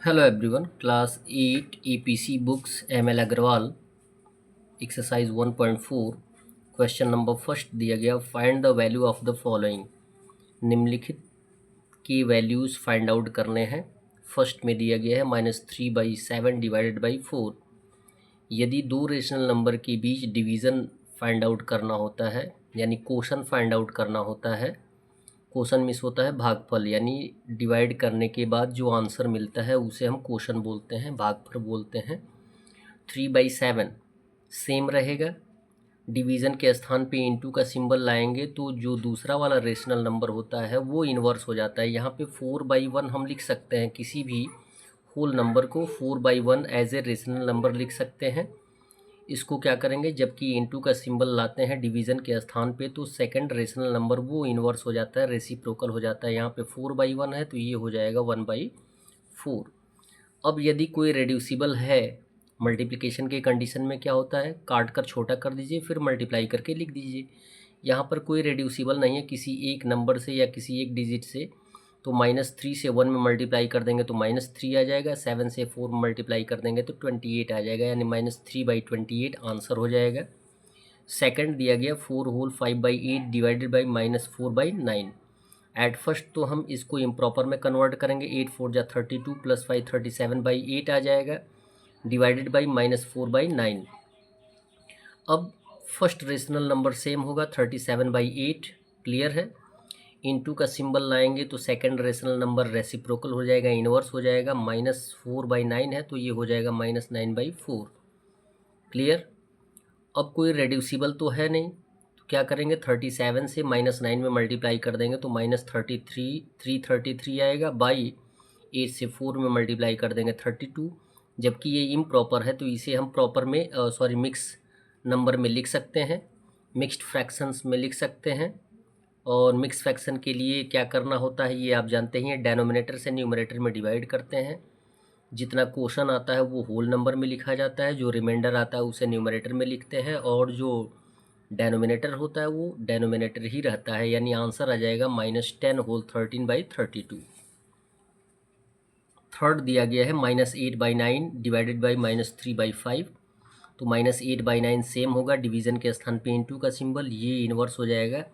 Hello everyone, class 8 APC books ML Agrawal exercise 1.4 question number first दिया गया find the value of the following. निम्नलिखित की values find out करने हैं। First में दिया गया है -3/7 डिवाइडेड बाई 4। यदि दो रेशनल नंबर के बीच डिवीज़न फाइंड आउट करना होता है यानी कोशन फाइंड आउट करना होता है, कोशन मिस होता है भागफल, यानी डिवाइड करने के बाद जो आंसर मिलता है उसे हम कोशन बोलते हैं, भागफल बोलते हैं। 3/7 सेम रहेगा। डिवीज़न के स्थान पे इंटू का सिंबल लाएंगे तो जो दूसरा वाला रेशनल नंबर होता है वो इन्वर्स हो जाता है। यहाँ पे 4/1 हम लिख सकते हैं, किसी भी होल नंबर को 4/1 एज ए रेशनल नंबर लिख सकते हैं। इसको क्या करेंगे, जबकि इंटू का सिंबल लाते हैं डिवीज़न के स्थान पे तो सेकंड रेशनल नंबर वो इन्वर्स हो जाता है, रेसिप्रोकल हो जाता है। यहाँ पे 4/1 है तो ये हो जाएगा 1/4। अब यदि कोई रेड्यूसिबल है, मल्टीप्लिकेशन के कंडीशन में क्या होता है, काट कर छोटा कर दीजिए फिर मल्टीप्लाई करके लिख दीजिए। यहाँ पर कोई रेड्यूसिबल नहीं है किसी एक नंबर से या किसी एक डिजिट से, तो -3 से 1 में मल्टीप्लाई कर देंगे तो -3 आ जाएगा, 7 से 4 में मल्टीप्लाई कर देंगे तो 28 आ जाएगा, यानी -3/28 आंसर हो जाएगा। सेकंड दिया गया 4 whole 5/8 divided by -4/9। At first तो हम इसको इम्प्रॉपर में कन्वर्ट करेंगे, 8 4 जा 32 + 5 37/8 आ जाएगा, डिवाइडेड बाई -4/9। अब फर्स्ट रेशनल नंबर सेम होगा 37/8, क्लियर है। इनटू का सिंबल लाएंगे तो सेकंड रेशनल नंबर रेसिप्रोकल हो जाएगा, इन्वर्स हो जाएगा। -4/9 है तो ये हो जाएगा -9/4, क्लियर। अब कोई रेड्यूसिबल तो है नहीं, तो क्या करेंगे, 37 से -9 में मल्टीप्लाई कर देंगे तो -333 आएगा, बाई 8 से 4 में मल्टीप्लाई कर देंगे 32। जबकि ये इम्प्रॉपर है तो इसे हम प्रॉपर में मिक्स नंबर में लिख सकते हैं, मिक्स्ड फ्रैक्शंस में लिख सकते हैं। और मिक्स फ्रैक्शन के लिए क्या करना होता है ये आप जानते ही हैं, डेनोमिनेटर से न्यूमरेटर में डिवाइड करते हैं। जितना क्वोशन आता है वो होल नंबर में लिखा जाता है, जो रिमाइंडर आता है उसे न्यूमरेटर में लिखते हैं, और जो डेनोमिनेटर होता है वो डेनोमिनेटर ही रहता है, यानी आंसर आ जाएगा -10 होल 13/32। थर्ड दिया गया है -8/9 डिवाइडेड बाई -3/5। तो -8/9 सेम होगा, डिवीज़न के स्थान पे इंटू का सिंबल, ये इन्वर्स हो जाएगा।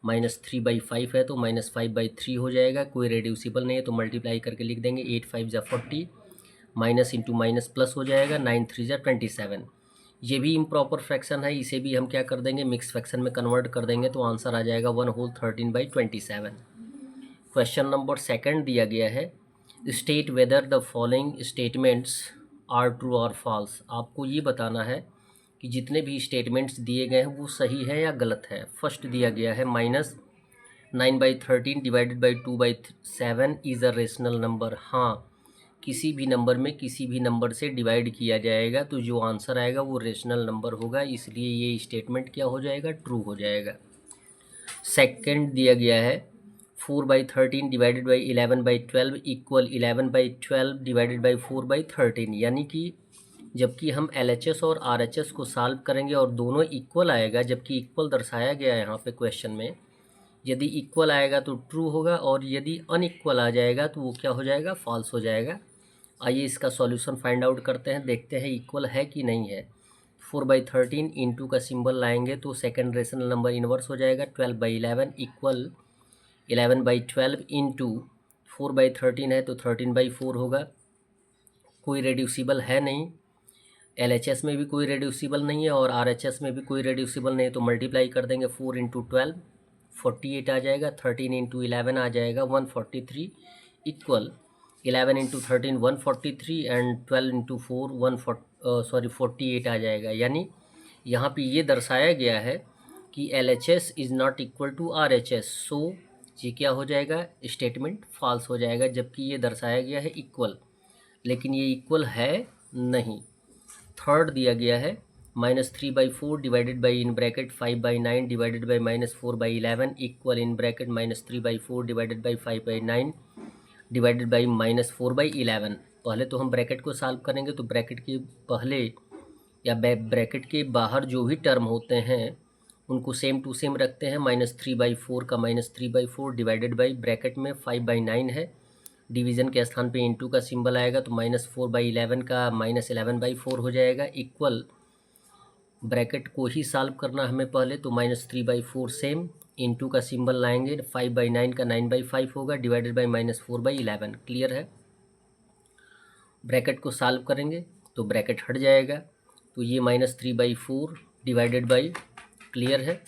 -3/5 है तो -5/3 हो जाएगा, कोई रेड्यूसिबल नहीं है तो मल्टीप्लाई करके लिख देंगे, 8 5 जा 40, माइनस इंटू माइनस प्लस हो जाएगा, 9 3 जा 27। ये भी इम्प्रॉपर फ्रैक्शन है, इसे भी हम क्या कर देंगे, मिक्स फ्रैक्शन में कन्वर्ट कर देंगे तो आंसर आ जाएगा 1 होल 13/27। क्वेश्चन नंबर सेकंड दिया गया है, state whether the following statements are true और फॉल्स। आपको ये बताना है कि जितने भी स्टेटमेंट्स दिए गए हैं वो सही है या गलत है। फर्स्ट दिया गया है -9/13 divided by 2/7 is a rational number. हाँ, किसी भी नंबर में किसी भी नंबर से डिवाइड किया जाएगा तो जो आंसर आएगा वो रेशनल नंबर होगा, इसलिए ये स्टेटमेंट क्या हो जाएगा, ट्रू हो जाएगा। सेकंड दिया गया है 4/13 divided by 11/12 equal 11/12 divided by 4/13, यानी कि जबकि हम LHS और RHS को सॉल्व करेंगे और दोनों इक्वल आएगा, जबकि इक्वल दर्शाया गया है यहाँ पे क्वेश्चन में, यदि इक्वल आएगा तो ट्रू होगा और यदि अनइक्वल आ जाएगा तो वो क्या हो जाएगा, फॉल्स हो जाएगा। आइए इसका सॉल्यूशन फाइंड आउट करते हैं, देखते हैं इक्वल है कि नहीं है। 4/13 इंटू का सिंबल लाएंगे तो सेकंड रेशनल नंबर इन्वर्स हो जाएगा, 12/11 इक्वल 11/12 इंटू 4/13 है तो 13/4 होगा। कोई रेड्यूसिबल है नहीं, LHS में भी कोई रेड्यूसिबल नहीं है और RHS में भी कोई रेड्यूसिबल नहीं है, तो मल्टीप्लाई कर देंगे 4 इंटू 12 48 आ जाएगा, 13 इंटू 11 आ जाएगा 143 इक्वल 11 इंटू 13 143 एंड 12 इंटू 4 48 आ जाएगा। यानी यहाँ पे ये दर्शाया गया है कि LHS is not equal to RHS, so ये क्या हो जाएगा, स्टेटमेंट फॉल्स हो जाएगा, जबकि ये दर्शाया गया है इक्वल, लेकिन ये इक्वल है नहीं। थर्ड दिया गया है -3/4 divided by in bracket 5/9 divided by -4/11 equal in bracket -3/4 divided by 5/9 divided by -4/11। पहले तो हम ब्रैकेट को सॉल्व करेंगे तो ब्रैकेट के पहले या ब्रैकेट के बाहर जो भी टर्म होते हैं उनको सेम टू सेम रखते हैं। -3/4 का -3/4 डिवाइडेड बाई ब्रैकेट में 5/9 है डिवीज़न के स्थान पे इंटू का सिंबल आएगा तो -4/11 का -11/4 हो जाएगा, इक्वल ब्रैकेट को ही सॉल्व करना हमें पहले, तो -3/4 सेम, इंटू का सिंबल लाएंगे, 5/9 का 9/5 होगा, डिवाइडेड बाई -4/11। क्लियर है। ब्रैकेट को सॉल्व करेंगे तो ब्रैकेट हट जाएगा, तो ये -3/4 डिवाइडेड बाई, क्लियर है,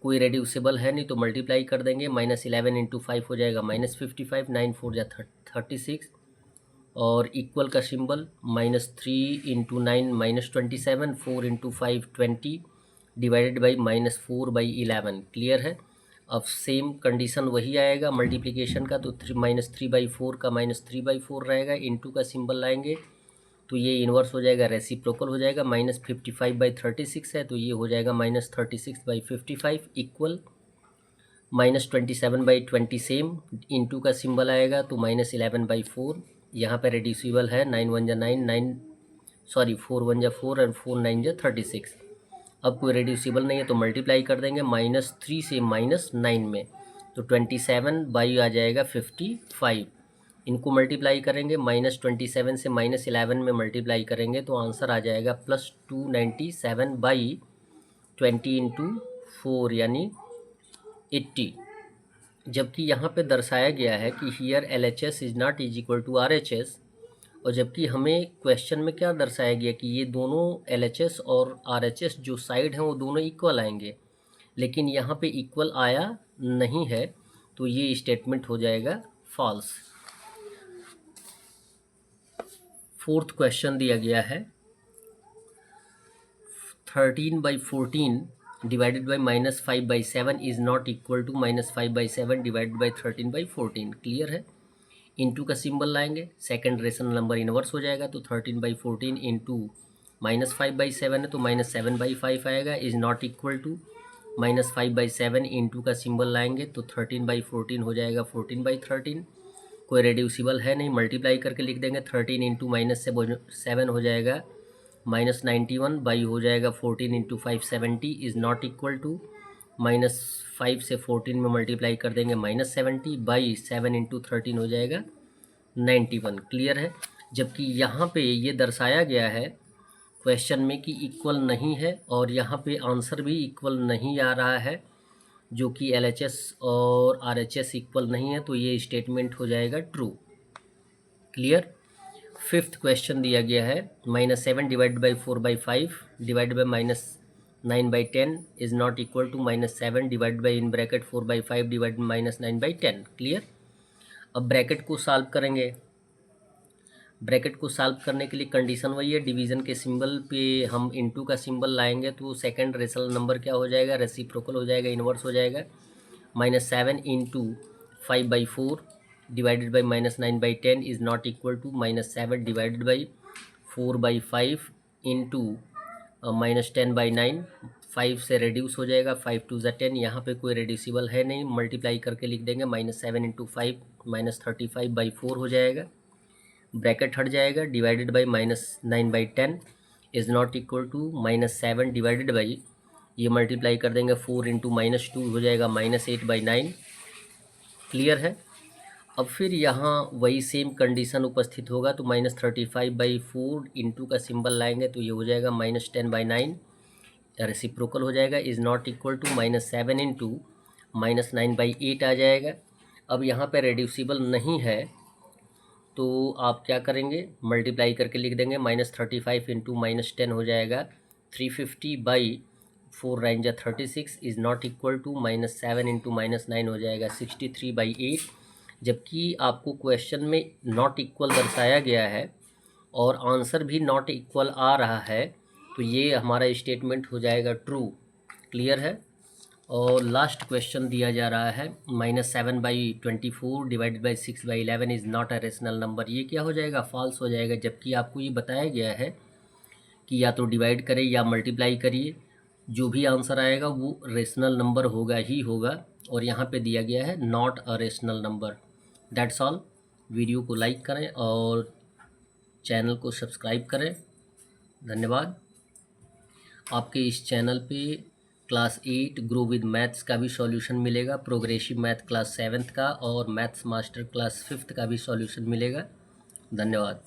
कोई रेड्यूसिबल है नहीं तो मल्टीप्लाई कर देंगे, -11 इंटू 5 हो जाएगा -55, 9 4 जा 36, और इक्वल का symbol, -3 into 9 -27, 4 into 5 20, divided by -4/11। Clear है। अब सेम कंडीशन वही आएगा मल्टीप्लिकेशन का, तो -3/4 का -3/4 रहेगा, इंटू का सिंबल लाएंगे तो ये इन्वर्स हो जाएगा, रेसिप्रोकल हो जाएगा, -55/36 है तो ये हो जाएगा -36/55, इक्वल -27/20 सेम, इंटू का सिंबल आएगा तो -11/4, यहाँ पे रेड्यूसिबल है, 9 1 जा 9, 4 1 जा 4 और 4 9 जा 36। अब कोई रेड्यूसिबल नहीं है तो मल्टीप्लाई कर देंगे, -3 से -9 में, तो 27 आ जाएगा 55। इनको मल्टीप्लाई करेंगे, -27 से -11 में मल्टीप्लाई करेंगे तो आंसर आ जाएगा +297/20 इंटू 4 यानी 80। जबकि यहाँ पे दर्शाया गया है कि here LHS is not is equal to RHS, और जबकि हमें क्वेश्चन में क्या दर्शाया गया कि ये दोनों LHS और RHS जो साइड हैं वो दोनों इक्वल आएंगे, लेकिन यहाँ पे इक्वल आया नहीं है, तो ये स्टेटमेंट हो जाएगा फॉल्स। फोर्थ क्वेश्चन दिया गया है, 13/14 divided by -5/7 is not equal to -5/7 divided by 13/14। Clear है। इंटू का सिंबल लाएंगे, सेकंड रेशनल नंबर इन्वर्स हो जाएगा, तो 13/14 इंटू -5/7 है तो -7/5 आएगा, is not equal to -5/7 into का सिंबल लाएंगे तो 13/14 हो जाएगा 14/13। कोई रेड्यूसिबल है नहीं, मल्टीप्लाई करके लिख देंगे, 13 इंटू -7 हो जाएगा -91, बाई हो जाएगा 14 into 5 70, is not equal to -5 से 14 में मल्टीप्लाई कर देंगे -70, बाई 7 इंटू 13 हो जाएगा 91। क्लियर है। जबकि यहाँ पे ये दर्शाया गया है क्वेश्चन में कि इक्वल नहीं है, और यहाँ पे आंसर भी इक्वल नहीं आ रहा है, जो कि LHS और RHS इक्वल नहीं है, तो ये स्टेटमेंट हो जाएगा ट्रू। क्लियर। फिफ्थ क्वेश्चन दिया गया है, -7 divide by 4/5 divide by -9/10 is not equal to -7 divide by in bracket 4/5 divide -9/10। Clear. अब ब्रैकेट को सॉल्व करेंगे, ब्रैकेट को सॉल्व करने के लिए कंडीशन वही है, डिवीज़न के सिंबल पे हम इंटू का सिंबल लाएंगे तो सेकंड रेशनल नंबर क्या हो जाएगा, रेसिप्रोकल हो जाएगा, इन्वर्स हो जाएगा, -7 into 5/4 divided by -9/10 is not equal to -7 divided by 4/5 into -10/9, 5 से रेड्यूस हो जाएगा, 5 2 ज़ा 10, यहाँ पे कोई रेड्यूसिबल है नहीं, मल्टीप्लाई करके लिख देंगे, -7 इंटू 5 -35/4 हो जाएगा, ब्रैकेट हट जाएगा, divided by -9/10 is not equal to -7 divided by, ये मल्टीप्लाई कर देंगे, 4 इंटू -2 हो जाएगा -8/9। क्लियर है। अब फिर यहाँ वही सेम कंडीशन उपस्थित होगा, तो -35/4 इंटू का सिंबल लाएंगे तो ये हो जाएगा -10/9, रेसिप्रोकल हो जाएगा, is not equal to -7 into -9/8 आ जाएगा। अब यहाँ पे रेड्यूसिबल नहीं है तो आप क्या करेंगे, मल्टीप्लाई करके लिख देंगे, -35 इंटू -10 हो जाएगा 350/4 9 जा 36 is not equal to -7 into -9 हो जाएगा 63/8। जबकि आपको क्वेश्चन में नॉट इक्वल दर्शाया गया है और आंसर भी नॉट इक्वल आ रहा है, तो ये हमारा स्टेटमेंट हो जाएगा ट्रू। क्लियर है। और लास्ट क्वेश्चन दिया जा रहा है, -7/24 divided by 6/11 is not a rational number. ये क्या हो जाएगा, फॉल्स हो जाएगा, जबकि आपको ये बताया गया है कि या तो डिवाइड करें या मल्टीप्लाई करिए, जो भी आंसर आएगा वो रेशनल नंबर होगा ही होगा, और यहाँ पे दिया गया है not a rational number. That's all. Video को लाइक करें और चैनल को सब्सक्राइब करें। धन्यवाद। आपके इस चैनल पे क्लास 8 ग्रो विद मैथ्स का भी सॉल्यूशन मिलेगा, प्रोग्रेसिव मैथ क्लास 7th का और मैथ्स मास्टर क्लास 5th का भी सॉल्यूशन मिलेगा। धन्यवाद।